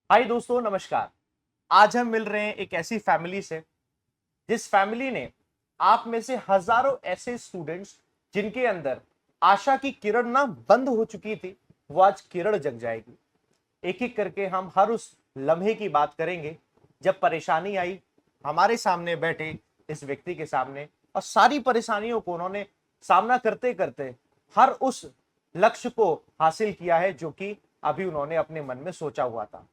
हाय दोस्तों, नमस्कार। आज हम मिल रहे हैं एक ऐसी फैमिली से जिस फैमिली ने आप में से हजारों ऐसे स्टूडेंट्स जिनके अंदर आशा की किरण ना बंद हो चुकी थी, वो आज किरण जग जाएगी। एक एक करके हम हर उस लम्हे की बात करेंगे जब परेशानी आई हमारे सामने बैठे इस व्यक्ति के सामने, और सारी परेशानियों को उन्होंने सामना करते करते हर उस लक्ष्य को हासिल किया है जो कि अभी उन्होंने अपने मन में सोचा हुआ था।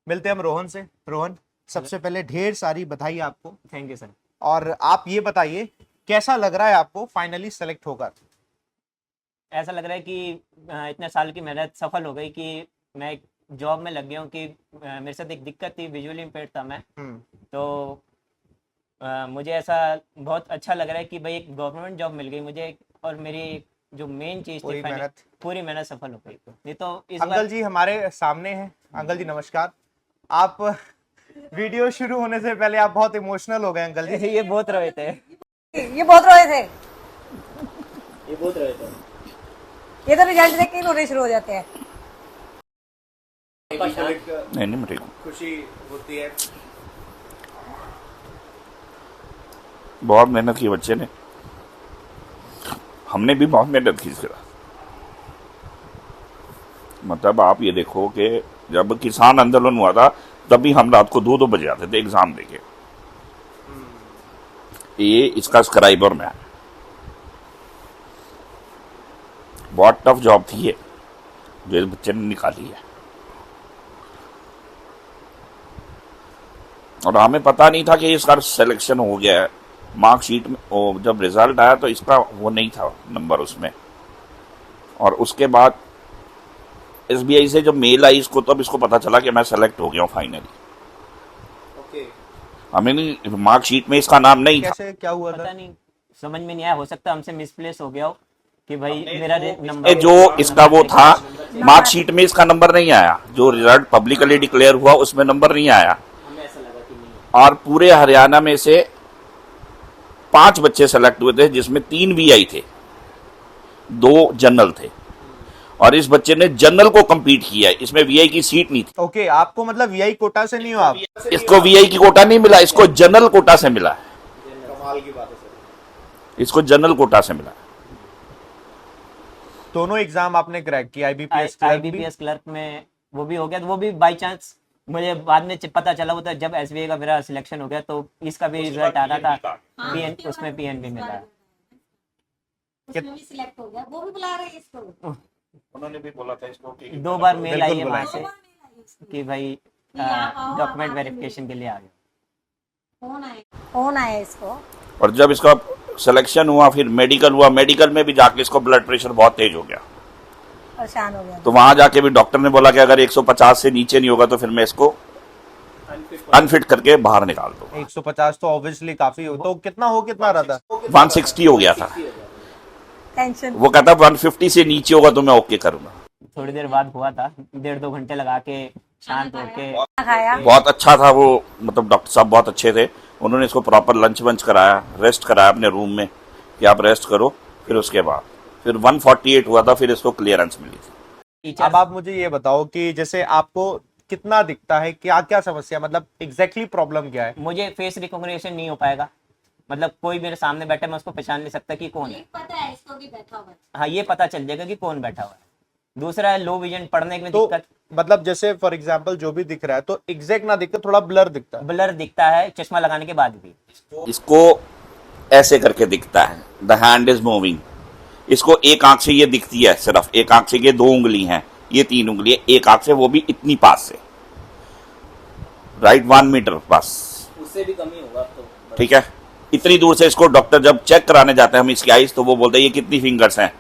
मिलते हैं हम रोहन से। रोहन, सबसे पहले ढेर सारी बधाई आपको। Thank you sir. और आप ये बताइए, कैसा लग रहा है आपको फाइनली सेलेक्ट होकर? ऐसा लग रहा है कि इतने साल की मेहनत सफल हो गई कि मैं एक जॉब में लग गया हूँ कि मेरे साथ एक दिक्कत थी, विजुअली इम्पेयर्ड था मैं। तो मुझे ऐसा बहुत अच्छा लग रहा है कि भाई एक गवर्नमेंट जॉब मिल गई मुझे, और मेरी जो मेन चीज़ थी पूरी मेहनत सफल हो गई। नहीं तो इस अंकल जी हमारे सामने हैं। अंकल जी नमस्कार। आप वीडियो शुरू होने से पहले आप बहुत इमोशनल हो गए अंकल जी। ये बहुत रोए थे। ये बहुत रोए थे। ये बहुत रोए थे। ये तो रिजल्ट देख के रोने शुरू हो जाते हैं। नहीं, खुशी होती है। बहुत मेहनत की बच्चे ने, हमने भी बहुत मेहनत की इसके। मतलब आप ये देखो कि जब किसान आंदोलन हुआ था तभी हम रात को 2-2 बजे आते थे एग्जाम देके। ये इसका स्क्राइबर में बहुत टफ जॉब थी ये जो इस बच्चे ने निकाली है, और हमें पता नहीं था कि इसका सिलेक्शन हो गया है। मार्कशीट में जब रिजल्ट आया तो इसका वो नहीं था नंबर उसमें, और उसके बाद एसबीआई से जब मेल आई इसको तब इसको पता चला कि मैं सेलेक्ट हो गया हूँ फाइनली। हमें नहीं, मार्कशीट में इसका नाम नहीं था। कैसे क्या हुआ था? पता नहीं, समझ में नहीं आया। हो सकता हमसे मिसप्लेस हो गया हो कि भाई मेरा नंबर जो इसका वो था मार्कशीट में इसका नंबर नहीं आया, जो रिजल्ट पब्लिकली डिक्लेयर हुआ उसमें नंबर नहीं आया। हमें ऐसा लगा कि नहीं। और पूरे हरियाणा में से 5 बच्चे सेलेक्ट हुए थे, जिसमें 3 वीआई थे, 2 जनरल थे, और इस बच्चे ने जनरल को कंप्लीट किया है। इसमें वीआई की सीट नहीं थी। ओके, आपको मतलब वीआई कोटा से नहीं हो आप? इसको वीआई की कोटा नहीं मिला, इसको जनरल कोटा से मिला है। कमाल की बात है सर। इसको जनरल कोटा से मिला। दोनों एग्जाम आपने क्रैक किया, आईबीपीएस क्लर्क में वो भी हो गया। तो वो भी बाय चांस मुझे बाद में पता चला। वो तो जब एसबीआई का मेरा सिलेक्शन हो गया तो इसका भी रिजल्ट आ रहा था। पीएन उसमें पीएन भी मिला। उसमें भी सिलेक्ट हो गया। वो भी बुला रहे हैं इसको। उन्होंने भी बोला था इसको कि 2 बार मेल आई है बिल्कुल वहां से कि भाई डॉक्यूमेंट वेरिफिकेशन के लिए आ गया। फोन आया इसको। और जब इसका सिलेक्शन हुआ फिर मेडिकल हुआ, मेडिकल में भी जाके इसको ब्लड प्रेशर बहुत तेज हो गया, परेशान हो गया। तो वहां जाके भी डॉक्टर ने बोला कि अगर 150 से नीचे नहीं होगा तो फिर मैं इसको अनफिट करके बाहर निकाल दूंगा। 150 तो ऑब्वियसली काफी हो, तो कितना रहा था? 160 हो गया था। टेंशन। वो कहता 150 से नीचे होगा तो मैं ओके करूंगा। थोड़ी देर बाद हुआ था, 1.5-2 घंटे लगा के शांत होके खाया। बहुत अच्छा था वो, मतलब डॉक्टर साहब बहुत अच्छे थे। उन्होंने इसको प्रॉपर लंच वंच कराया, रेस्ट कराया अपने रूम में कि आप रेस्ट करो। फिर उसके बाद फिर 148 हुआ था, फिर इसको क्लियरेंस मिली थी। अब आप मुझे ये बताओ कि जैसे आपको कितना दिखता है, क्या क्या समस्या, मतलब एग्जैक्टली प्रॉब्लम क्या है? मुझे फेस रिकॉग्निशन नहीं हो पाएगा। मतलब कोई मेरे सामने बैठा मैं उसको पहचान नहीं सकता कि कौन है। पता है इसको कि बैठा हुआ है। हाँ, ये पता चल जाएगा कि कौन बैठा हुआ है। दूसरा है लो विजन, पढ़ने में तो दिक्कत। मतलब जैसे फॉर एग्जांपल जो भी दिख रहा है तो एग्जैक्ट ना दिखता, थोड़ा ब्लर दिखता है। ब्लर दिखता है चश्मा लगाने के बाद भी। इसको ऐसे करके दिखता है, द हैंड इज मूविंग। इसको एक आंख से ये दिखती है, सिर्फ एक आंख से। ये 2 उंगली हैं, ये 3 उंगली है, एक आंख से, वो भी इतनी पास से, राइट 1 मीटर बस, उससे भी कमी होगा तो। ठीक है। इतनी दूर से इसको डॉक्टर जब चेक कराने जाते हैं हम इसकी आईज, तो वो बोलते हैं ये कितनी फिंगर्स हैं,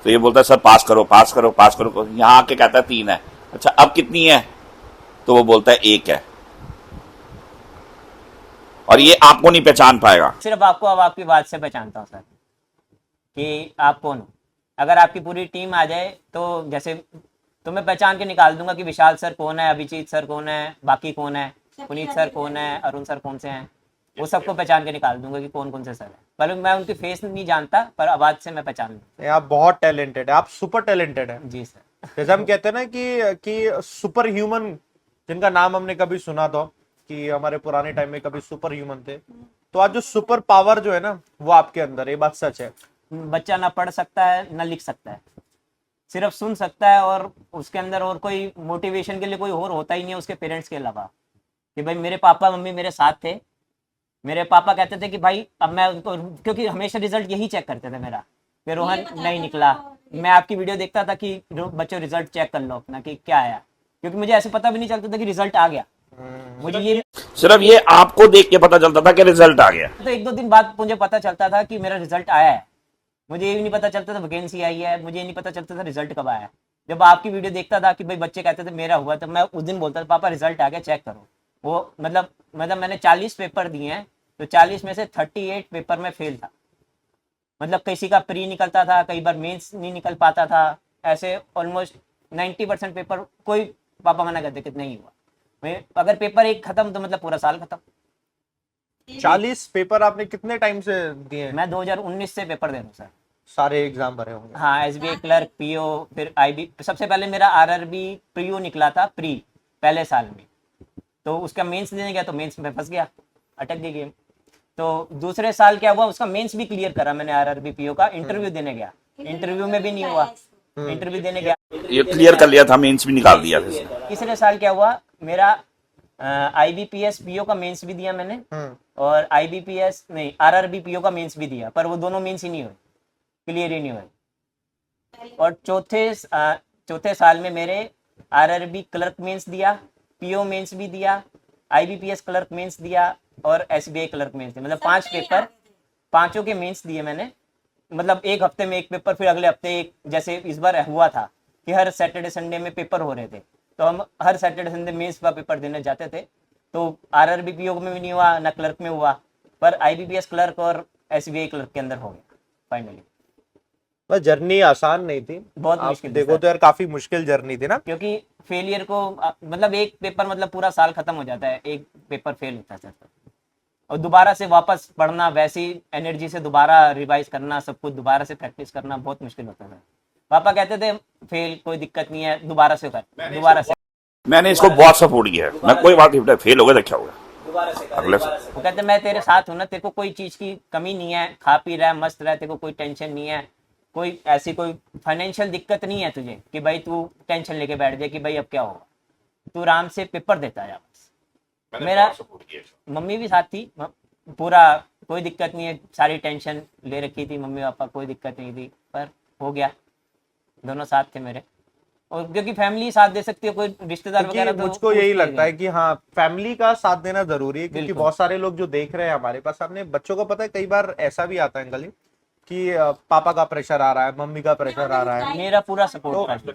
तो ये बोलता है सर पास करो पास करो पास करो। यहाँ आके कहता है 3 है। अच्छा अब कितनी है, तो वो बोलता है 1 है। और ये आपको नहीं पहचान पाएगा। सिर्फ आपको अब आपकी बात से पहचानता हूँ सर कि आप कौन हो। अगर आपकी पूरी टीम आ जाए तो जैसे तो मैं पहचान के निकाल दूंगा कि विशाल सर कौन है, अभिजीत सर कौन है, बाकी कौन है, पुनीत सर कौन है, अरुण सर कौन से हैं। वो सबको पहचान के निकाल दूंगा कि कौन कौन से सर है। पर मैं उनकी फेस नहीं जानता, पर आवाज से मैं पहचान लूंगा। आप बहुत टैलेंटेड है, आप सुपर टैलेंटेड है। जी सर। जैसे हम कहते हैं ना कि सुपर ह्यूमन जिनका नाम हमने कभी सुना था कि हमारे पुराने टाइम में कभी सुपर ह्यूमन थे, तो आज जो सुपर पावर जो है ना वो आपके अंदर है, ये बात सच है। बच्चा ना पढ़ सकता है ना लिख सकता है, सिर्फ सुन सकता है, और उसके अंदर और कोई मोटिवेशन के लिए कोई और होता ही नहीं है उसके पेरेंट्स के अलावा। कि भाई मेरे पापा मम्मी मेरे साथ थे, मेरे पापा कहते थे कि भाई अब मैं उनको, क्योंकि हमेशा रिजल्ट यही चेक करते थे मेरा, फिर रोहन नहीं निकला, मैं आपकी वीडियो देखता था कि बच्चों रिजल्ट चेक कर लो अपना कि क्या आया, क्योंकि मुझे ऐसे पता भी नहीं चलता था कि रिजल्ट आ गया। मुझे ये सिर्फ ये आपको देख के पता चलता था कि रिजल्ट आ गया। तो 1-2 दिन बाद मुझे पता चलता था कि मेरा रिजल्ट आया है, मुझे ये भी नहीं पता चलता था वैकेंसी आई है, मुझे ये नहीं पता चलता था रिजल्ट कब आया है। जब आपकी वीडियो देखता था कि भाई बच्चे कहते थे मेरा हुआ, तो मैं उस दिन बोलता था पापा रिजल्ट आ गया चेक करो। वो मतलब मैंने 40 पेपर दिए हैं, तो 40 में से 38 पेपर में फेल था। मतलब किसी का प्री निकलता था, कई बार मेंस नहीं निकल पाता था, ऐसे ऑलमोस्ट 90% पेपर कोई पापा मना करते कितना ही हुआ। अगर पेपर एक खत्म तो मतलब पूरा साल खत्म। 40 पेपर आपने कितने टाइम से दिए हैं? मैं 2019 से पेपर दे रहा हूँ सर। सारे एग्जाम भरे होंगे? हाँ, SBI क्लर्क, पीओ, फिर IB। सबसे पहले मेरा RRB पीओ निकला था प्री पहले साल में, तो उसका मेंस देने गया तो मेंस में फंस गया, अटक गई गेम। तो दूसरे साल क्या हुआ, उसका मेंस भी क्लियर करा मैंने, RRB पीओ का इंटरव्यू देने गया, इंटरव्यू में भी नहीं हुआ, इंटरव्यू देने गया, ये क्लियर कर लिया था, मेंस भी निकाल दिया था इसने। तीसरे साल क्या हुआ, मेरा IBPS पीओ का मेंस भी दिया मैंने, और IBPS नहीं RRB पीओ का मेंस भी दिया, पर वो दोनों मेंस ही नहीं हुए, क्लियर ही नहीं हुए। और चौथे साल में मेरे RRB क्लर्क मेंस दिया, पीओ मेंस भी दिया, IBPS क्लर्क मेंस दिया, और SBI क्लर्क मेंस दिया। मतलब 5 पेपर, पांचों के मेंस दिए मैंने। मतलब एक हफ्ते में एक पेपर, फिर अगले हफ्ते एक, जैसे इस बार हुआ था कि हर सैटरडे संडे में पेपर हो रहे थे, तो हम हर सैटरडे संडे मेंस का पेपर देने जाते थे। तो RRB पीओ में भी नहीं हुआ, ना क्लर्क में हुआ, पर IBPS क्लर्क और SBI क्लर्क के अंदर हो गया फाइनली। बस जर्नी आसान नहीं थी, बहुत आप मुश्किल थी देखो सर। तो यार काफी मुश्किल जर्नी थी ना। क्योंकि फेलियर को मतलब एक पेपर मतलब पूरा साल खत्म हो जाता है, एक पेपर फेल होता है सर, और दोबारा से वापस पढ़ना, वैसी एनर्जी से दोबारा रिवाइज करना, सब कुछ दोबारा से प्रैक्टिस करना बहुत मुश्किल होता है। पापा कहते थे फेल कोई दिक्कत नहीं है, दोबारा से कर, दोबारा से। मैंने इसको बहुत सपोर्ट किया है, मैं कोई बात नहीं, फेल हो गया तो क्या होगा, दोबारा से कर, अगले दोबारा से। वो कहते मैं तेरे साथ हूं ना, तेरे को कोई चीज की कमी नहीं है, खा पी रहा है, मस्त रहा है, तेरे को कोई टेंशन नहीं है, कोई ऐसी कोई फाइनेंशियल दिक्कत नहीं है तुझे कि भाई तू टेंशन लेके बैठ जाए कि भाई अब क्या होगा, तू आराम से पेपर देता जा बस। मेरा मम्मी भी साथ थी, पूरा कोई दिक्कत नहीं है, सारी टेंशन ले रखी थी मम्मी पापा, कोई दिक्कत नहीं थी, पर हो गया, दोनों साथ थे मेरे। और क्योंकि फैमिली साथ दे सकती है, कोई रिश्तेदार वगैरह तो मुझको यही लगता है कि हाँ फैमिली का साथ देना जरूरी है, क्योंकि बिल्कुल। बहुत सारे लोग जो देख रहे हैं हमारे पास, अपने बच्चों को पता है कई बार ऐसा भी आता है अंकल जी कि पापा का प्रेशर आ रहा है, मम्मी का प्रेशर आ रहा है, मेरा पूरा सपोर्ट था।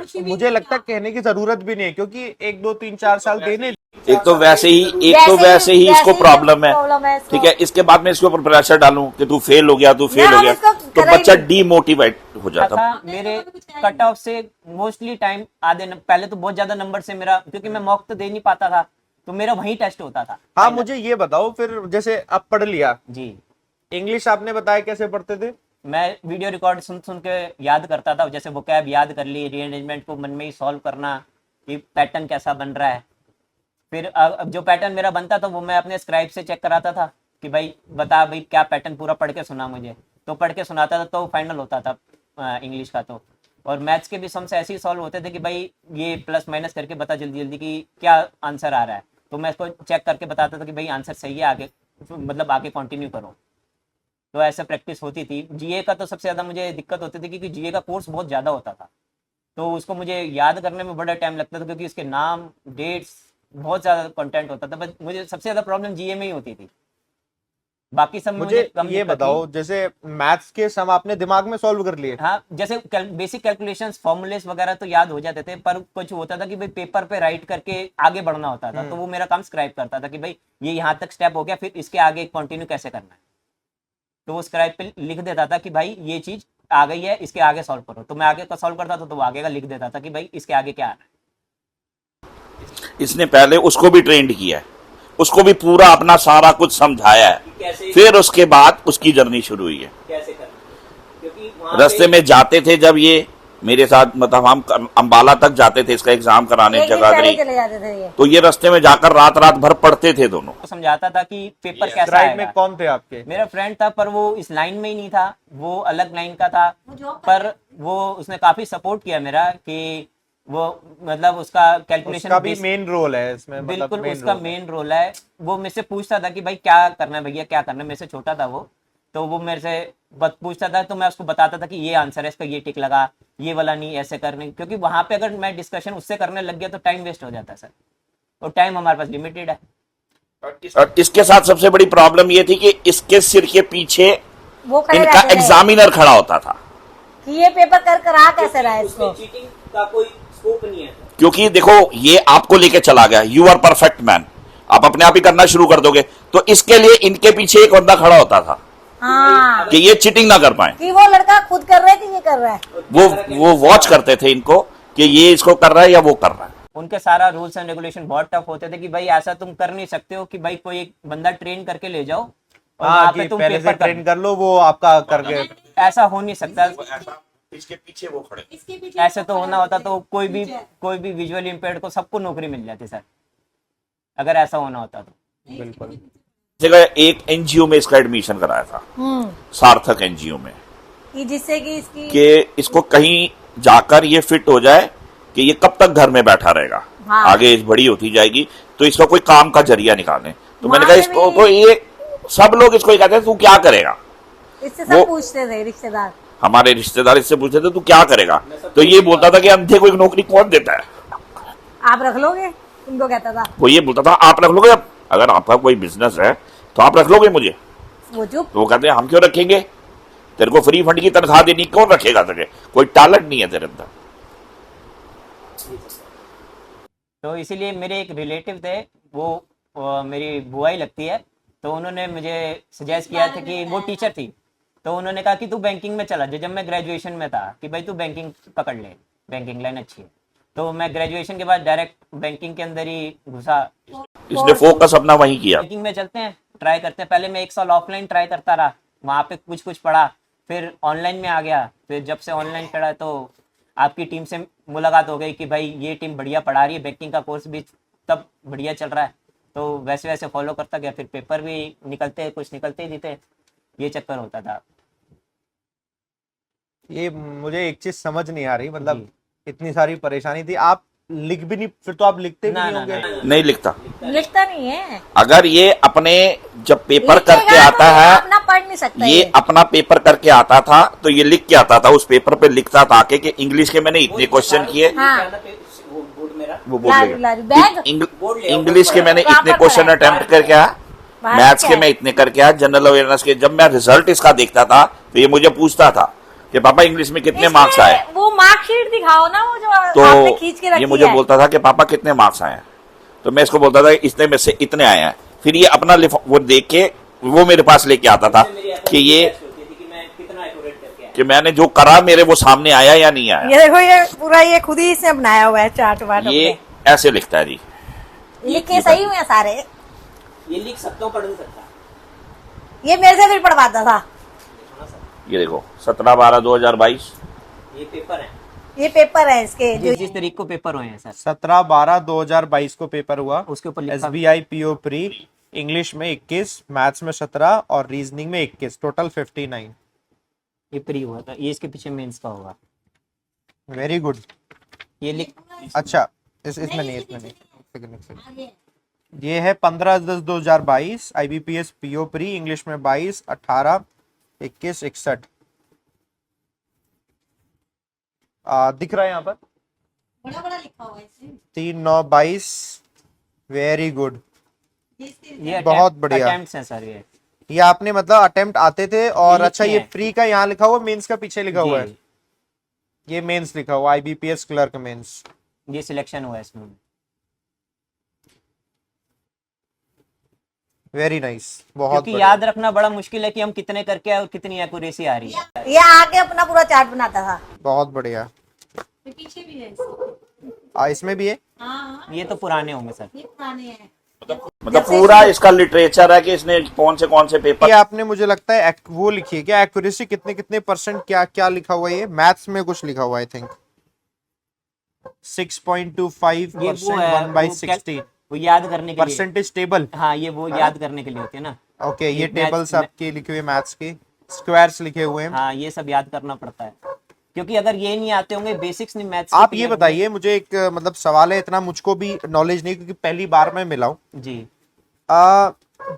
तो मुझे लगता है कहने की जरूरत भी नहीं है, क्योंकि 1 2 3 4 साल देने। एक तो वैसे ही इसको प्रॉब्लम है, ठीक है, इसके बाद में इसके ऊपर प्रेशर डालूं कि तू फेल हो गया, तू फेल हो गया, तो बच्चा डीमोटिवेट हो जाता। था मेरे कट ऑफ से मोस्टली टाइम पहले तो बहुत ज्यादा नंबर से मेरा, क्योंकि मैं मॉक तो दे नहीं पाता था, तो मेरा वही टेस्ट होता था। हाँ मुझे ये बताओ फिर, जैसे अब पढ़ लिया जी, इंग्लिश, आपने बताया कैसे पढ़ते थे? मैं वीडियो रिकॉर्ड सुन सुन के याद करता था, जैसे वोकैब याद कर ली, रीअरेंजमेंट को मन में ही सॉल्व करना कि पैटर्न कैसा बन रहा है। फिर अब जो पैटर्न मेरा बनता था वो मैं अपने स्क्राइब से चेक कराता था कि भाई बता भाई क्या पैटर्न, पूरा पढ़ के सुना मुझे, तो पढ़ के सुनाता था तो फाइनल होता था इंग्लिश का। तो और मैथ्स के भी सम्स ऐसे ही सॉल्व होते थे कि भाई ये प्लस माइनस करके बता जल्दी जल्दी कि क्या आंसर आ रहा है, तो मैं इसको चेक करके बताता था कि भाई आंसर सही है, आगे मतलब आगे कंटिन्यू करो। तो ऐसे प्रैक्टिस होती थी। जीए का तो सबसे ज़्यादा मुझे दिक्कत होती थी, क्योंकि जीए का कोर्स बहुत ज़्यादा होता था, तो उसको मुझे याद करने में बड़ा टाइम लगता था, क्योंकि इसके नाम, डेट्स, बहुत ज़्यादा कंटेंट होता था। बस मुझे सबसे ज़्यादा प्रॉब्लम जीए में ही होती थी, बाकी सब में मुझे कम ये दिक्कत बताओ, थी। जैसे मैथ्स के सम आपने दिमाग में सॉल्व कर लिए? हाँ, जैसे बेसिक कैलकुलेशंस, फॉर्मूलेस वगैरह तो याद हो जाते थे, पर कुछ होता था कि भाई पेपर पे राइट करके आगे बढ़ना होता था, तो वो मेरा काम स्क्राइब करता था कि भाई ये यहाँ तक स्टेप हो गया, फिर इसके आगे कंटिन्यू कैसे करना है, तो वो स्क्राइब पे लिख देता था कि भाई ये चीज आ गई है, इसके आगे सॉल्व करो। तो मैं आगे का सॉल्व करता था, तो वो आगे का लिख देता था कि भाई इसके आगे क्या आ रहा है। इसने पहले उसको भी ट्रेंड किया है, उसको भी पूरा अपना सारा कुछ समझाया है, फिर उसके बाद उसकी जर्नी शुरू हुई है। कैसे करना, क्योंकि रास्ते में जाते थे जब ये मेरे साथ मतलब हम अम्बाला तक जाते थे इसका एग्जाम कराने एक दिन जगाधरी, पहले चले जाते थे ये। तो ये रास्ते में जाकर रात रात भर पढ़ते थे दोनों। तो समझाता था कि पेपर कैसा राइड में आएगा। कौन थे आपके? मेरा फ्रेंड था पर वो इस लाइन में ही नहीं था, वो अलग लाइन का था। वो जॉब पर वो उसने काफी सपोर्ट किया मेरा कि वो मतलब उसका कैलकुलेशन उसका भी मेन रोल है इसमें, मतलब बिल्कुल main उसका role है। मेन रोल है। वो मेरे से पूछता था कि भाई क्या करना है भैया, क्या करना है। मेरे से छोटा था वो, तो वो मेरे से पूछता था, तो मैं उसको बताता था कि ये आंसर है, इस पर ये टिक लगा, ये वाला नहीं, ऐसे करने। क्योंकि वहां पे अगर मैं डिस्कशन उससे करने लग गया तो टाइम वेस्ट हो जाता है सर, और टाइम हमारे पास लिमिटेड है। और इसके साथ सबसे बड़ी प्रॉब्लम ये थी कि इसके सिर के पीछे वो खड़े इनका रहते थे एग्जामिनर खड़ा होता था, कि ये पेपर कर आ कैसे रहा है इसको। चीटिंग का कोई स्कोप नहीं है। क्योंकि देखो ये आपको लेके चला गया, यू आर परफेक्ट मैन, आप अपने आप ही करना शुरू कर दोगे, तो इसके लिए इनके पीछे एक बंदा खड़ा होता था हाँ, कि ये चीटिंग ना कर पाए। कि वो लड़का खुद कर रहा है कि ये कर रहा है। वो वॉच करते थे इनको कि ये इसको कर रहा है या वो कर रहा है। उनके सारा रूल्स एंड रेगुलेशन बहुत टफ होते थे कि भाई ऐसा तुम कर नहीं सकते हो कि भाई कोई एक बंदा ट्रेन करके ले जाओ और हाँ वहां कि पे तुम पहले से पेपर ट्रेन कर लो, वो आपका करके। ऐसा हो नहीं सकता। इसके पीछे वो खड़े। इसके पीछे ऐसे तो होना होता तो कोई भी विजुअली इम्पेयर्ड को सबको नौकरी मिल जाती सर, अगर ऐसा होना होता तो। बिल्कुल। जगह एक एनजीओ में इसका एडमिशन कराया था, सार्थक एनजीओ में, कि जिससे कि इसकी कि इसको कहीं जाकर ये फिट हो जाए कि ये कब तक घर में बैठा रहेगा, हाँ। आगे एज बड़ी होती जाएगी तो इसका कोई काम का जरिया निकालें। तो मैंने कहा वहाँ पे इसको भी- तो ये सब लोग इसको ये कहते हैं तू क्या करेगा। इससे वो- सब पूछते थे रिश्तेदार। हमारे रिश्तेदार इससे पूछते थे तू क्या करेगा, तो ये बोलता था कि अंधे को एक नौकरी कौन देता है। आप रख लोगे, उनको कहता था। वो ये बोलता था आप रख लोगे, अगर आपका कोई बिजनेस है तो आप रख लोगे मुझे। वो चुप। तो वो कहते हैं हम क्यों रखेंगे, तेरे को फ्री फंड की तनख्वाह देनी, कौन रखेगा तुझे, कोई टैलेंट नहीं है तेरे अंदर। तो इसीलिए मेरे एक रिलेटिव थे, वो मेरी बुआ ही लगती है, तो उन्होंने मुझे सजेस्ट किया था कि वो टीचर थी, तो उन्होंने कहा कि तू बैंकिंग में चला जा। जब मैं ग्रेजुएशन में था कि भाई तू बैंकिंग पकड़ ले, बैंकिंग लाइन अच्छी है। तो मैं ग्रेजुएशन के बाद डायरेक्ट बैंकिंग के अंदर ही घुसा। इसने फोकस अपना वही किया। बैंकिंग में चलते हैं, ट्राई करते हैं। पहले मैं 1 साल ऑफलाइन ट्राई करता रहा, वहाँ पे कुछ कुछ पढ़ा, फिर ऑनलाइन में आ गया। फिर जब से ऑनलाइन पढ़ा तो आपकी टीम से मुलाकात हो गई कि भाई ये टीम बढ़िया पढ़ा रही है, बैंकिंग का कोर्स भी तब बढ़िया चल रहा है, तो वैसे वैसे फॉलो करता गया। फिर पेपर भी निकलते, कुछ निकलते ही नहीं थे, ये चक्कर होता था। ये मुझे एक चीज समझ नहीं आ रही, मतलब जी। इतनी सारी परेशानी थी, आप लिख भी नहीं, फिर तो आप लिखते भी ना, नहीं ना, होंगे। ना। नहीं लिखता, लिखता नहीं है। अगर ये अपने जब पेपर लिखेगा करके तो आता है, अपना पढ़ नहीं सकता ये अपना पेपर करके आता था तो ये लिख के आता था, उस पेपर पे लिखता था आके कि इंग्लिश के मैंने इतने क्वेश्चन किए, हाँ। वो बोल लारी- लारी, बैग? इंग्लिश के मैंने वहाँ इतने पर क्वेश्चन है। अटेम्प्ट करके आया, बाहर मैथ्स क्या के है? मैं इतने करके आया, जनरल अवेयरनेस के। जब मैं रिजल्ट इसका देखता था तो ये मुझे पूछता था कि पापा इंग्लिश में कितने मार्क्स आए, इसमें वो मार्कशीट दिखाओ ना, वो जो आपने खींच के तो रखी ये मुझे है। बोलता था कि पापा कितने मार्क्स आए हैं, तो मैं इसको बोलता था कि इतने में से इतने आए हैं। फिर ये अपना वो देख के वो मेरे पास लेके आता था कि ये कि मैंने जो करा मेरे वो सामने आया या नहीं आया। ये देखो, ये पूरा ये खुद ही इसने बनाया हुआ है चार्ट वाट। ये ऐसे लिखता है जी, लिखे सही हुए हैं सारे। ये लिख सकता हूँ, पढ़ नहीं सकता। ये मेरे से भी पढ़वाता था। ये देखो 17/12/2022 ये पेपर है, ये पेपर है इसके जो जिस तारीख को पेपर हुए हैं सर, 17/12/2022 को पेपर हुआ। उसके ऊपर लिखा SBI PO प्री, इंग्लिश में 21, मैथ्स में 17 और रीजनिंग में 21, टोटल 59। ये प्री हुआ था, ये इसके पीछे मेंस का होगा। Very good. ये लिख अच्छा इसमें नहीं, इसमें नहीं, एक सेकंड। ये है 15/10/2022, IBPS PO प्री, इंग्लिश में 22, 18, 21, 61। दिख रहा है यहाँ पर बड़ा बड़ा लिखा हुआ है इसमें। 3/9/22। वेरी गुड, ये बहुत बढ़िया। अटेम्प्ट्स हैं सर ये आपने मतलब अटेम्प्ट आते थे। और ये अच्छा, ये लिखे हैं। प्री का यहाँ लिखा हुआ, मेंस का पीछे लिखा हुआ है, जी, ये मेंस लिखा हुआ, IBPS क्लर्क मेंस। ये सिलेक्शन हुआ है इसमें। वेरी नाइस, बहुत क्योंकि बढ़िया। याद रखना बड़ा मुश्किल है कि हम कितने करके आए और कितनी एक्यूरेसी आ रही है। ये आके अपना पूरा चार्ट बनाता था। बहुत बढ़िया। ये पीछे भी है इसके। इसमें भी है। हाँ, ये तो पुराने होंगे सर। ये पुराने हैं। मतलब जैसे पूरा इसका लिटरेचर है कि इसने कौन से ये पेपर। आपने मुझे लगता है वो लिखी है क्या, एक्यूरेसी कितने कितने परसेंट, क्या क्या लिखा हुआ है, ये मैथ्स में कुछ लिखा हुआ है, आई थिंक 6.25% ये वो है 1/16 वो याद करने के लिए। Percentage table. हाँ ये वो याद करने के लिए होते हैं ना। ओके, ये मैथ्स टेबल्स आपके लिखे हुए मैथ्स के, स्क्वायर्स लिखे हुए हैं। हाँ ये सब याद करना पड़ता है, क्योंकि अगर ये नहीं आते होंगे बेसिक्स नहीं मैथ्स आप ये बताइए मुझे, एक मतलब सवाल है, इतना मुझको भी नॉलेज नहीं क्योंकि पहली बार मैं मिला हूँ। जी।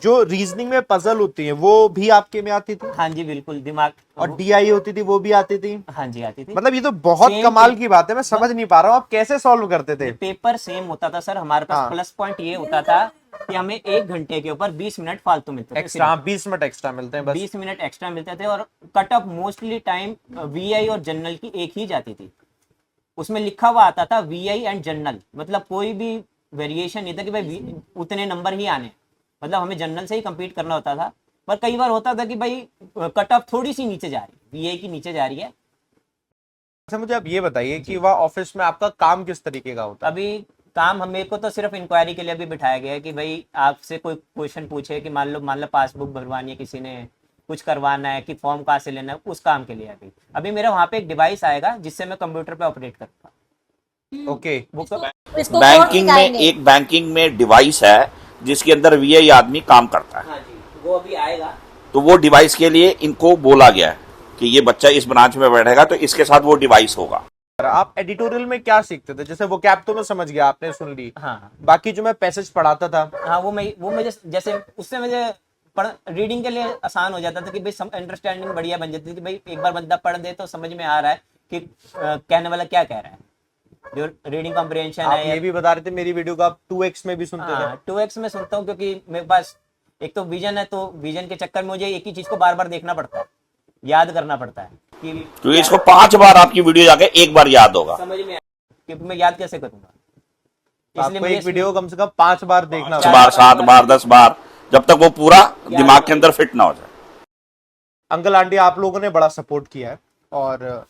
जो रीजनिंग में पजल होती है वो भी आपके में आती थी, हाँ जी बिल्कुल, दिमाग और डीआई होती थी वो भी आती थी। हाँ जी आती थी। मतलब ये तो बहुत Same कमाल पे- की बात है, मैं समझ नहीं पा रहा हूँ आप कैसे सॉल्व करते थे। पेपर सेम होता था सर, हमारे पास हाँ। प्लस पॉइंट ये होता था कि हमें 1 घंटे के ऊपर 20 मिनट फालतू मिलते थे। एक्स्ट्रा 20 मिनट एक्स्ट्रा मिलते हैं बस। 20 मिनट एक्स्ट्रा मिलते थे, और cut off mostly time VI और जनरल की एक ही जाती थी। उसमें लिखा हुआ आता था वीआई एंड जनरल, मतलब कोई भी वेरिएशन नहीं था कि भाई उतने नंबर ही आने, मतलब हमें जनरल से ही compete करना होता था। पर कई बार होता था कि भाई कट ऑफ थोड़ी सी नीचे जा रही है, वीआई की नीचे जा रही है। अच्छा मुझे आप ये बताइए कि वह ऑफिस में आपका काम किस तरीके का होता है? अभी काम हमें को तो सिर्फ इंक्वायरी के लिए अभी बिठाया गया है कि भाई आपसे कोई क्वेश्चन पूछे कि मान लो पासबुक भरवानी है, किसी ने कुछ करवाना है कि फॉर्म कहाँ से लेना है, उस काम के लिए अभी अभी मेरा वहाँ पे एक डिवाइस आएगा जिससे मैं कंप्यूटर पे ऑपरेट करूँगा। ओके, वो इसको बैंकिंग में डिवाइस है जिसके अंदर वीआई आदमी काम करता है। हाँ जी, वो अभी आएगा। तो वो डिवाइस के लिए इनको बोला गया है कि ये बच्चा इस ब्रांच में बैठेगा तो इसके साथ वो डिवाइस होगा। आप एडिटोरियल में क्या सीखते थे? जैसे वो कैप तो मैं समझ गया, आपने सुन ली। हाँ बाकी जो मैं पैसेज पढ़ाता था, हाँ वो मुझे जैसे उससे मुझे रीडिंग के लिए आसान हो जाता था कि भाई अंडरस्टैंडिंग बढ़िया बन जाती थी कि भाई एक बार बंदा पढ़ दे तो समझ में आ रहा है कि कहने वाला क्या कह रहा है। जो रीडिंग कॉम्प्रिहेंशन आप है, ये भी बता रहे थे मेरी वीडियो को आप 2x में भी सुनते थे। 2x में सुनता हूँ, क्योंकि मेरे पास एक तो विजन है, तो विजन के चक्कर में मुझे एक ही चीज को बार बार देखना पड़ता है, याद करना पड़ता है कि तो इसको 5 बार आपकी वीडियो जाके एक बार याद होगा। समझ में आए, क्योंकि मैं याद कैसे करूंगा। तो आपको एक वीडियो कम से कम 5 बार देखना 5 होगा। बार 7 बार 10 बार, जब तक वो पूरा दिमाग के अंदर फिट ना हो जाए। अंकल आंटी आप लोगों ने बड़ा सपोर्ट किया है, और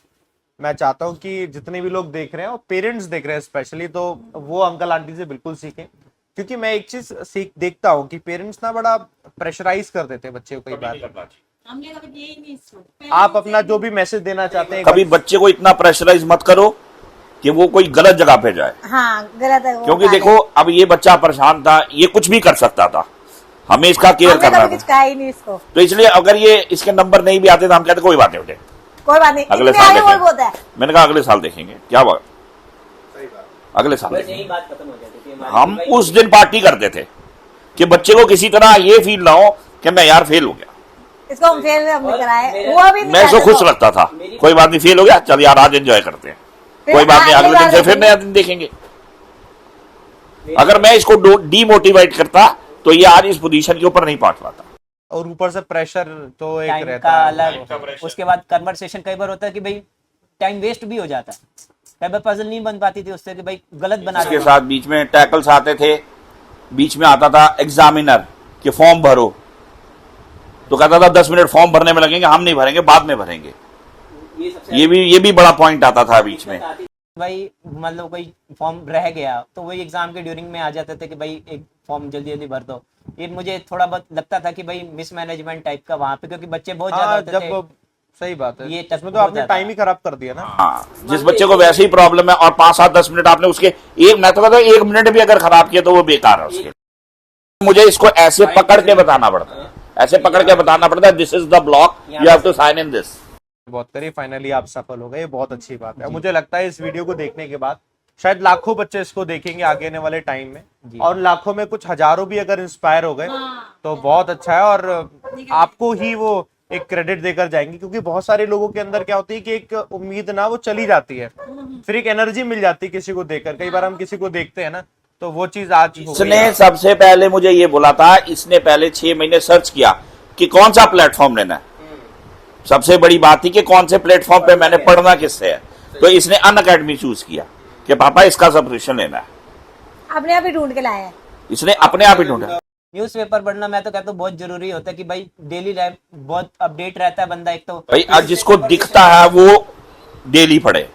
मैं चाहता हूँ कि जितने भी लोग देख रहे हैं और पेरेंट्स देख रहे हैं स्पेशली, तो वो अंकल आंटी से बिल्कुल सीखें। क्योंकि मैं एक चीज देखता हूँ कि पेरेंट्स ना बड़ा प्रेशराइज कर देते हैं बच्चे को कई बार। हमने कभी यही नहीं सोचा। आप अपना जो भी मैसेज देना चाहते हैं कभी बच्चे को इतना प्रेशराइज मत करो कि वो कोई गलत जगह पे जाए। हाँ गलत है वो क्योंकि बात है। देखो अब ये बच्चा परेशान था, ये कुछ भी कर सकता था, हमें इसका केयर हमने करना कभी कुछ था। कहा ही नहीं इसको। तो इसलिए अगर ये इसके नंबर नहीं भी आते तो हम कहते कोई बात नहीं बेटे, कोई बात नहीं, अगले इतने साल आगे देखेंगे। वो होता है। मैंने कहा अगले साल देखेंगे, क्या बात, अगले साल बस देखेंगे। यही बात खत्म हो जाती थी हमारी। हम भाई उस दिन पार्टी करते थे कि बच्चे को किसी तरह ये फील ना हो कि मैं यार फेल हो गया। इसको हम फेल हमने और कराया, मेरा- वो अभी नहीं मैं इसको कराया खुश तो। रखता था, कोई बात नहीं फेल हो गया, चल यार आज एंजॉय करते हैं, फिर कोई बात नहीं अगली अगले दिन बार से फिर देखेंगे। नया दिन देखेंगे। अगर मैं इसको डीमोटिवेट करता तो ये आज इस पोजीशन के ऊपर नहीं पहुंच पाता। और ऊपर से प्रेशर तो एक टाइम रहता का है। अलग, उसके बाद कन्वर्सेशन कई बार होता है कि भाई टाइम वेस्ट भी हो जाता है, कई बार पजल नहीं बन पाती थी उससे कि भाई गलत बना इसके दिया। साथ बीच में टैकल्स आते थे, बीच में आता था एग्जामिनर कि फॉर्म भरो, तो कहता था 10 मिनट फॉर्म भरने में लगेंगे, हम नहीं भरेंगे, बाद में भरेंगे। ये भी बड़ा पॉइंट आता था बीच में। भाई मतलब कोई फॉर्म रह गया तो वही एग्जाम के ड्यूरिंग में आ जाते थे कि भाई एक फॉर्म जल्दी जल्दी भर दो। ये मुझे थोड़ा बहुत लगता था कि भाई मिसमैनेजमेंट टाइप का वहां पे, क्योंकि बच्चे बहुत ज्यादा हाँ, होते जब थे। सही बात है, ये इसमें तो बहुत आपने ज्यादा टाइम ही खराब कर दिया ना। हाँ, जिस बच्चे को वैसे ही प्रॉब्लम है और 5-7-10 मिनट आपने उसके मैं तो कहता हूं 1 मिनट भी अगर खराब किया तो वो बेकार है उसके। मुझे इसको ऐसे पकड़ के बताना पड़ता है, ऐसे पकड़ के बताना पड़ता है, this is the block, you have to sign in this. बहुत करिए, फाइनली आप सफल हो गए, ये बहुत अच्छी बात है। मुझे लगता है इस वीडियो को देखने के बाद शायद लाखों बच्चे इसको देखेंगे आगे आने वाले टाइम में, और लाखों में कुछ हजारों भी अगर इंस्पायर हो गए तो बहुत अच्छा है, और आपको ही वो एक क्रेडिट देकर जाएंगे। क्योंकि बहुत सारे लोगों के अंदर क्या होती है कि एक उम्मीद ना वो चली जाती है, फिर एक एनर्जी मिल जाती है किसी को देखकर। कई बार हम किसी को देखते हैं ना, तो वो चीज आज हो गई। इसने सबसे पहले मुझे ये बोला था, इसने पहले 6 महीने सर्च किया कि कौन सा प्लेटफॉर्म लेना है। सबसे बड़ी बात थी कि कौन से प्लेटफॉर्म पे मैंने पढ़ना किससे है, तो इसने अनअकैडमी चूज किया कि पापा इसका सब्सक्रिप्शन लेना है। अपने आप ही ढूंढ के लाया है। इसने अपने आप ही ढूंढा। न्यूज़पेपर पढ़ना मैं तो कहता हूँ बहुत जरूरी होता है कि भाई डेली लाइफ बहुत अपडेट रहता है बंदा। एक तो भाई आज जिसको दिखता है वो डेली पढ़े,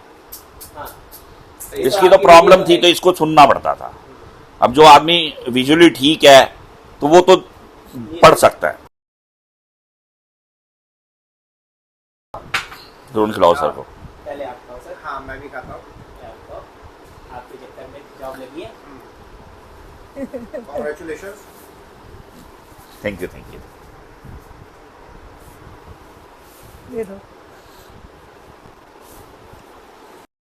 इसकी तो प्रॉब्लम थी तो इसको सुनना पड़ता था। अब जो आदमी विजुअली ठीक है तो वो तो पढ़ सकता है। ड्रोन खिलाओ सर को। पहले आप खाओ सर। हाँ मैं भी खाता हूँ। आपके चक्कर में जॉब लगी है। Congratulations. Thank you, thank you. ये दो